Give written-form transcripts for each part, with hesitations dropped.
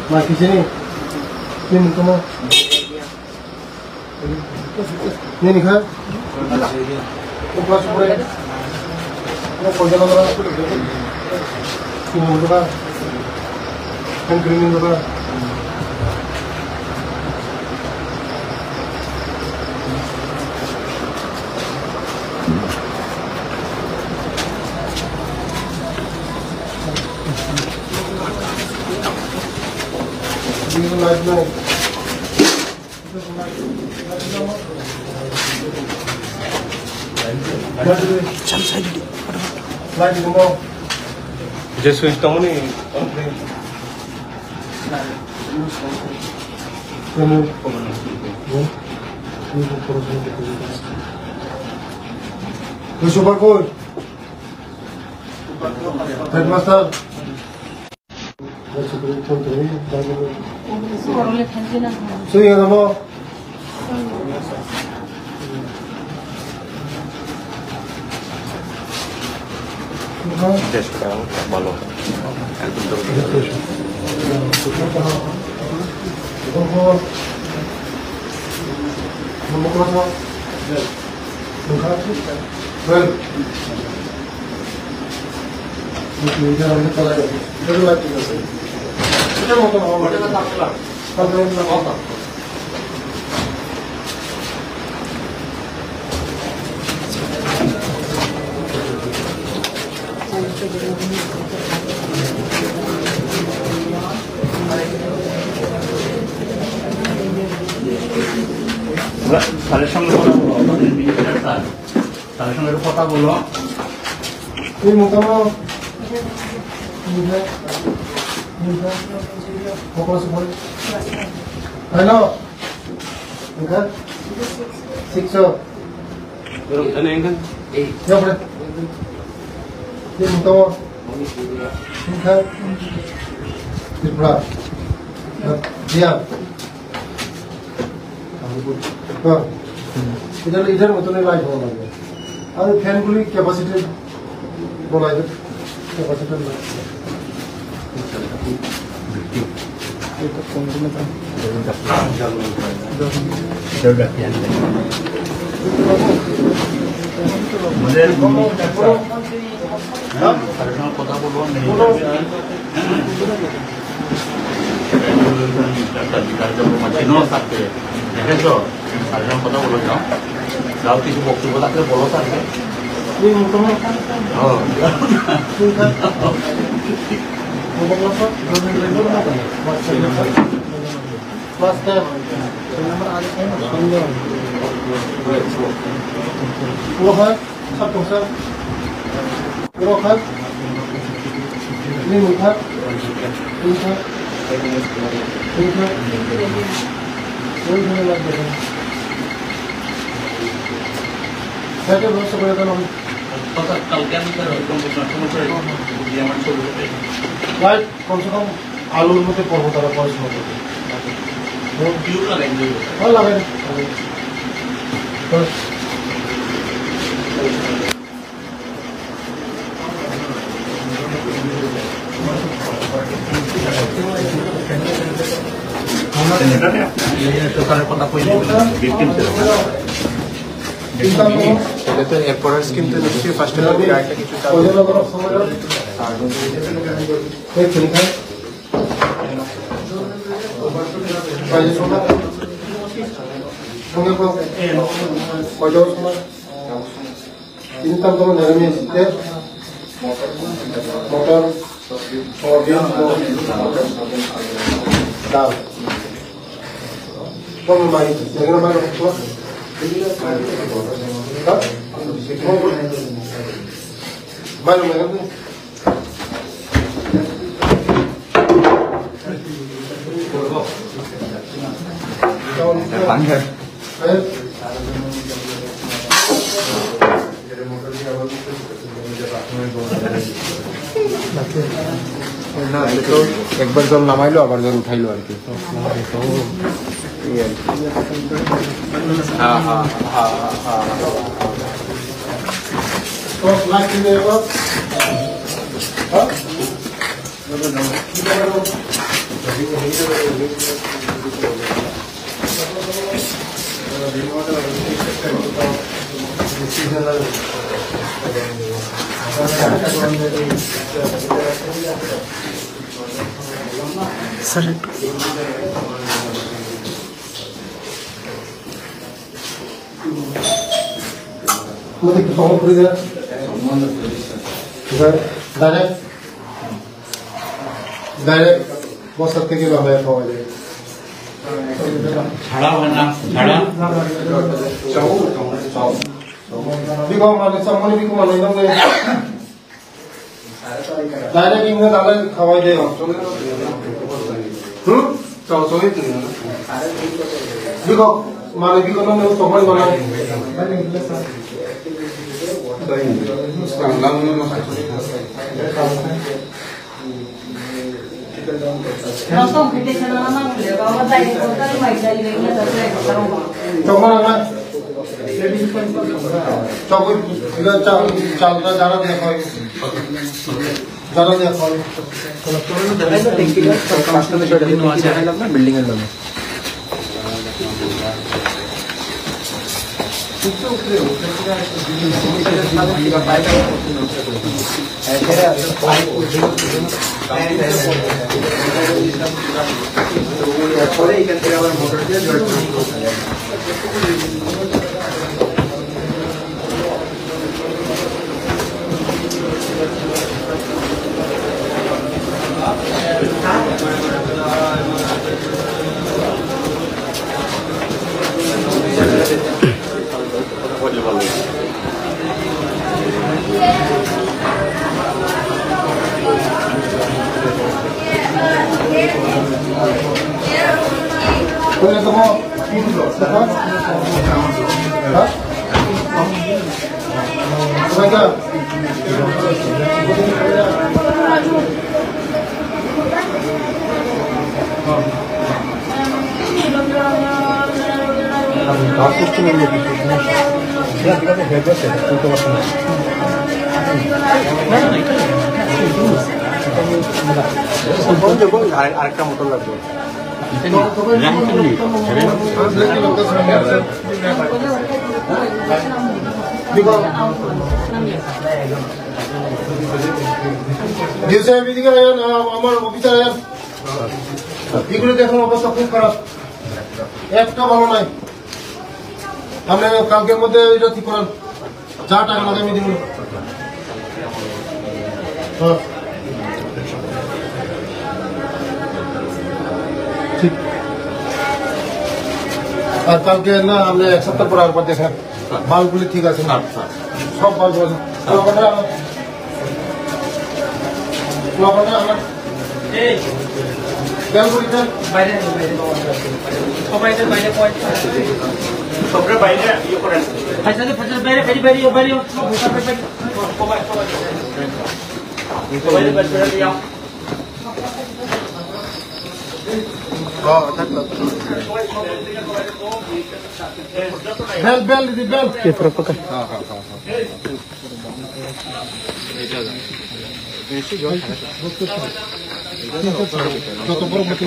Mati sini. Ini kamu. Ini kan? Kelas boleh. Mau kerja apa? Ini juga. Kan green juga. Ini light nih. Light di mau. Just switch kamu nih. Kamu. Lu coba kau. Headmaster. Suy yang kamu. Sekarang malu. স্যারের সঙ্গে কথা বলো, আমাদের minister sir, স্যারের সঙ্গে একটু কথা বলো। এই মোটামো হ্যালো enggak sikso এই যাবরে এই মোটামো enggak ত্রিপুরা দিয়া হ্যাঁ इधर उतने लाइट होना लगेगा और फैन गुली कैपेसिटी बोला इधर कैपेसिटी কথা বলবো দেখেছো স্যারের কথা বলো যাও যাও কিছু বক্তব্য থাকলে বলো স্যারকে Saya belum sebenarnya kan Right, konsumsi alur mesti perlu taruh polis mesti. Oh, lagi. Terus. এরপরের স্কিম তো নিশ্চয়ই ফার্স্ট টাইম একটা কিছু motor ¿cómo va a ir? ¿Seguro va a ir? Bueno, me gané. না তো একবার জল নামাইলো আবার জল উঠাইলো আর কি হ্যাঁ হ্যাঁ হ্যাঁ হ্যাঁ Terus lagi deh, Pak. Direct বছর থেকে ব্যবহার পাওয়া যায় ছাড়া হয় না ছাড়া বিকম মানে সম্মানী বিকম মানে ডাইরেক্ট ইংরেজ আলে খাওয়াই দেয় বিকম মানে বিকম সম্মানী বানায় চালটা যারা দেখা হয় যারা দেখা হয় বিল্ডিং এর নামে পরে এখান থেকে আবার মোটর দিয়ে জয়েন্ট আরেকটা মোটর লাগবে আমার অফিসার এগুলো দেখুন অবস্থা খুব খারাপ একটা ভালো নাই আপনি কালকের মধ্যে এটা ঠিক করান যা টাকা লাগে আমি দিব ঠিক আর কালকে না আপনি এক সপ্তাহ পর একবার দেখেন বাল্বগুলি ঠিক আছে সব বাল্ব আছে বেল বেল দিদি বেল যত বড় মতো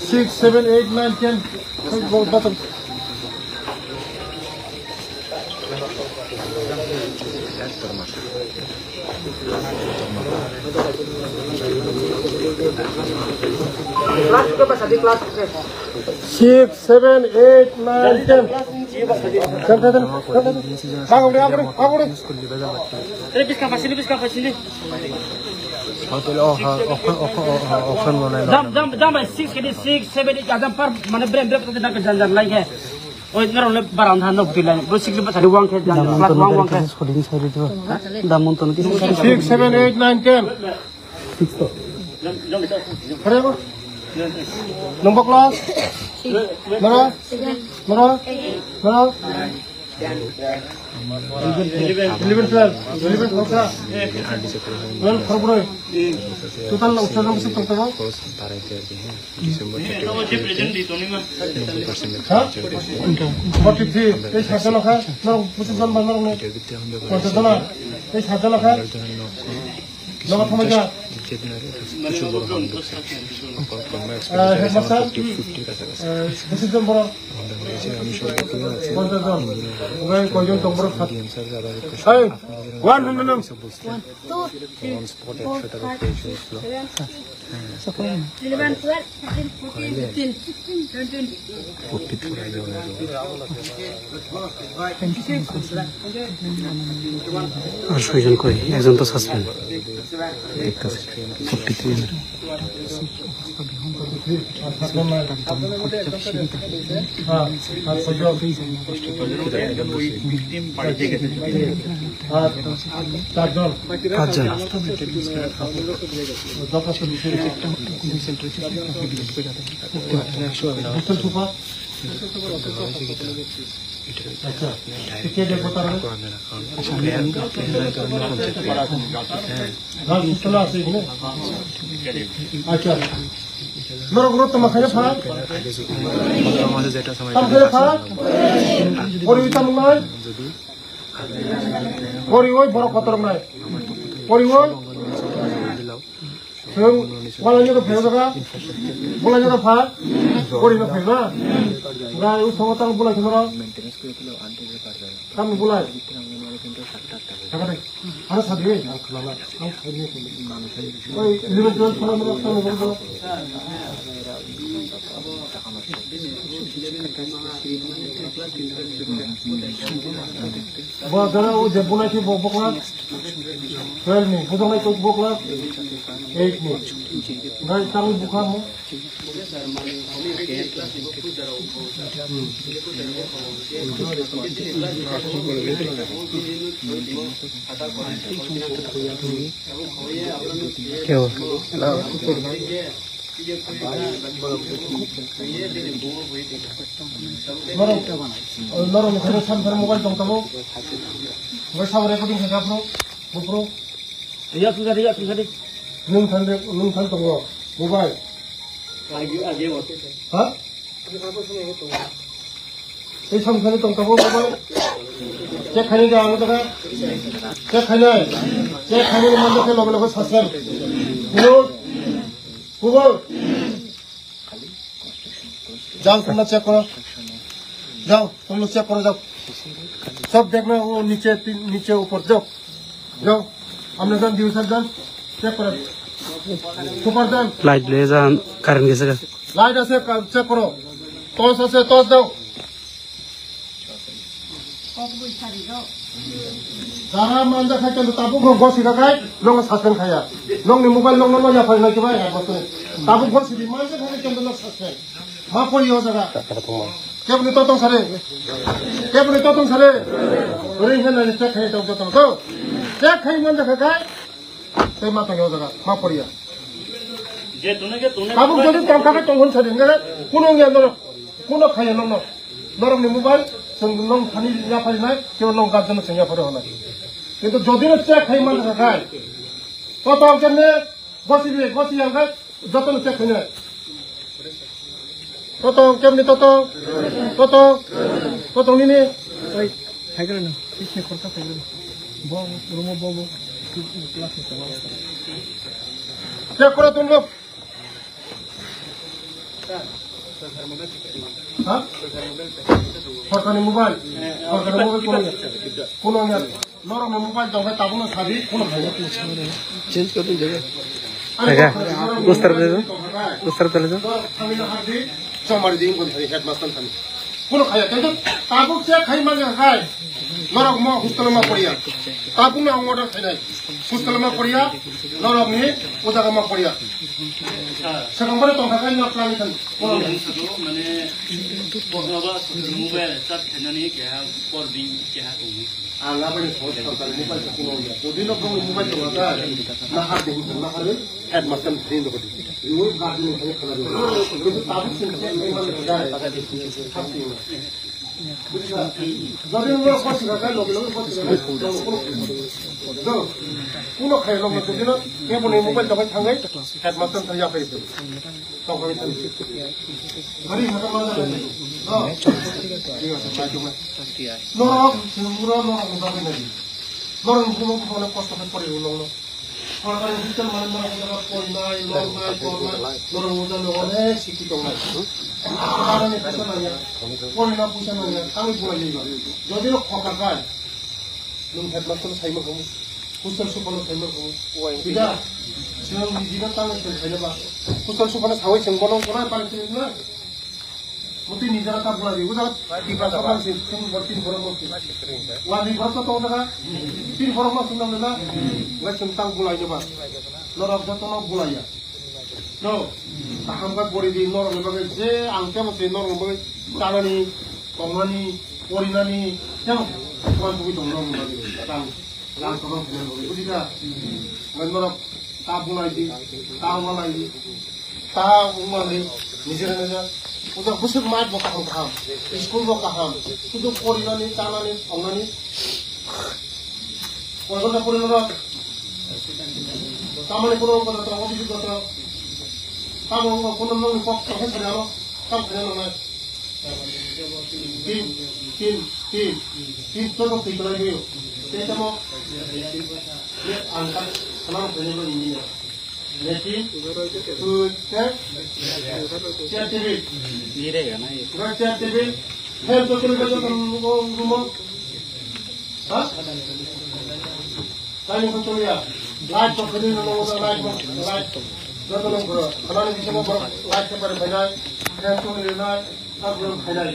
6, 7, 8, 9, 10 bottom. Class 6, 7, 8, 9, 10. Number class? 11 খরকা 12 খরবরে total উচ্চারণ নম্বর তংতাবো হ্যাঁ 43 এই সাতজন লেখা না 25 জন বানানো 50 জন এই সাতজন লেখা লগা থমাইকা হেডমাস্টার 25 জন বড় 50 জন ওই কয়জন তোমরা সাথে এই 6জন কই একজন তো সাসপেন্ড দেখতেছি 43 হ্যাঁ আর কয়জন আর 4 জন 5 জন যথেষ্ট বিষয় বুঝতে সুপা আচ্ছা কে দেখো তারা হ্যাঁ চলো আসি আচ্ছা মেরে গুলো তোমার খাইলে ফাঁক তাম খাইলে ফাঁক পরিবিতা নয় পরি ওই বড় কতরম নাই পরি ওই বলাইকে ফেলে দেখা বলাইকে ফাঁক পরি না ফেলবা গায়ে ওই সমতাল বলাই তোমরা কাম বলাই আরে সাথে ওই লিমিট ফলো বলো যারা ও যে বলাইছে বকলা 12 নি বুঝলাই কই বকলা 8 নি গাই তার বুখার মো কেউ নরম এখানে সামনে মোবাইল দংতাবো ওই সামনে রেকর্ডিং থাকে আপনো বুপ্রো ইয়া সুগারি নুন খান তো মোবাইল হ্যাঁ এই সামনে দংতাবো মোবাইল চেক খাইনি যা আলো টাকা চেক খাইনি মানে লগে লগে সাসপেন্ড যাও তোমরা চেক করো যাও তোমরা চেক করো যাও সব দেখনা ও নিচে ऊपर যাও আমরা যান ডিউসার যান চেক করো সুপার যান লাইট লয়ে যান কারেন্ট গেছে লাইট আছে চেক করো টস আছে টস দাও যারা মানজা খাইতে তাবুক গছি খাই লং সাসপেন্ড খায়া লংনি মোবাইল লং নয়া ফাই নাই কিবা তাবুক গছি মানজা খাইতে কেন লং সাসপেন্ড মা পড়ি हो জায়গা কেবনি ততং সারে ওরে হেন না চেক খাই তো ততং তো চেক খাই মানজা খাই সেই মাথা हो জায়গা মা পড়িয়া যে তুনে তাবুক যদি তং খাই তং হন সারে গেলে কোনো খাই নরমনি মোবাইল লং খানি না ফাই নাই কেউ লং গাজন সিঙ্গা পড়ে হনা কিন্তু যদি চেক খাই মানজা খাই কত কেনে গছি আলগা যতন চেক খাই না কত কেমনি কত নিনে ওই থাকলে না পিছনে খরচা থাকলে বউ চেক করে তুমি লোক হ্যাঁ সরকারি মোবাইল কোনো নরম মোবাইল তো হয় তাবো না খাবি কোনো ভাই চেঞ্জ করতে যাবে উস্তার চলে যাও চমারি দিন কোন হেডমাস্টার খানি কোনো খাইয়া কিন্তু তাবুক চেক খাই মানে খাই নরক মা হুস্তলমা পড়িয়া তাবুক না অর্ডার খাই নাই হুস্তলমা পড়িয়া নরক নি ওজাগামা পড়িয়া সেখানে টঙ্কা খাই না প্লানি খান মানে বড়বা মোবাইল চাট খানানি কেহা পরবিং কেহা কমি আলা বড় সরকার মোবাইল কোনো যদি লোক মোবাইল চলাতা না হাতে না হারে হেডমাস্টার দিন তো করি ওই গার্ডেন খানা খানা কিন্তু তাবুক চেক খাই মানে বুঝিছা যদি আমরা কষ্ট খাই লগে লগে কষ্ট খাই কোনো খাই লগে যদি না কেবল এই মোবাইল টাকা থাঙ্গাই হেডমাস্টার থাই আপে তখন আমি থাকি ঘরে হাতে মারা যাবে ঠিক আছে বাইকে নরক মুরা নরক যাবে না নরক কোনো কষ্ট খাই পড়ে হলো সরকারি হসপিটাল মানে মনে করা পড়নাই লড়নাই পড়নাই নরক মুরা অনেক শিক্ষিত নাই কারণে পয়সা নাই পড়না পয়সা নাই আমি বলে দিই যদিও খকা পায় নতুন হেডমাস্টার সাইমা কম কুশল সুপন সাইমা কম বিদা जों बिदिनो तांगे खायनोबा कुशल सुपना सावै सोंबोनां कोना पालिसिन ना मते निजा ता बुला दिगु दा टिपा समान से तुम बर्तिन भरम मते वानि भरत तो दागा तीन भरम ना सुनम ना वे तुम तांग बुलाइनोबा नरक जतनो बुलाया नो ताहामबा बरि दि नरक बागे जे आंते मते नरक बागे तानानि कमानि परिनानि जों wan बुइ दं नरक बागे तां लां सरो बुजिदा नरक ता बुलाइदि ता मालाइदि ता उमाले निजेरा निजा उदा बुसुक माइट बका खाम स्कुल बका खाम सुदु परिनानि तानानि अंगानि पयगना परिनारा तामाने पुरो करा ता अफिस करा तामो कोनो ननि पक हे करालो ताम करालो ना तीन तो पिकला गयो तेतमो ये angka kenapa penyebab ini ya? Jadi, CCTV, CCTV, help to kill the rumah, ah? Kali betul ya, light to kill the light, betul betul. Kalau ini semua light kepada banyak, help to kill the light, tak belum banyak.